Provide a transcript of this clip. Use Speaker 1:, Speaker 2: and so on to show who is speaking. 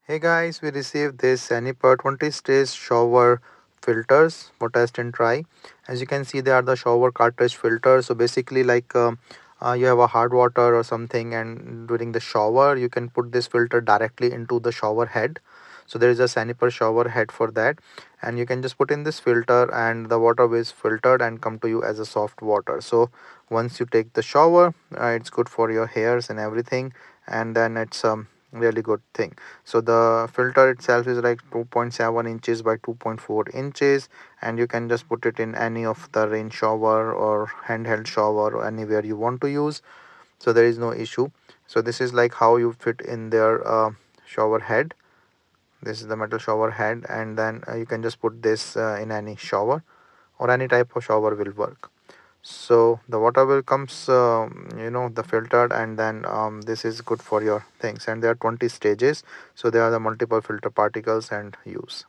Speaker 1: Hey guys, we received this Cenipar 20 stage shower filters for test and try. As you can see, they are the shower cartridge filters. So basically, you have a hard water or something, and during the shower, you can put this filter directly into the shower head. So there is a Cenipar shower head for that, and you can just put in this filter, and the water is filtered and come to you as a soft water. So once you take the shower, it's good for your hairs and everything, and then it's really good thing. So the filter itself is like 2.7 inches by 2.4 inches, and you can just put it in any of the rain shower or handheld shower or anywhere you want to use. So there is no issue. So this is like how you fit in their shower head. This is the metal shower head, and then you can just put this in any shower, or any type of shower will work. So the water will comes the filtered, and then this is good for your things, and there are 20 stages, so there are the multiple filter particles and use.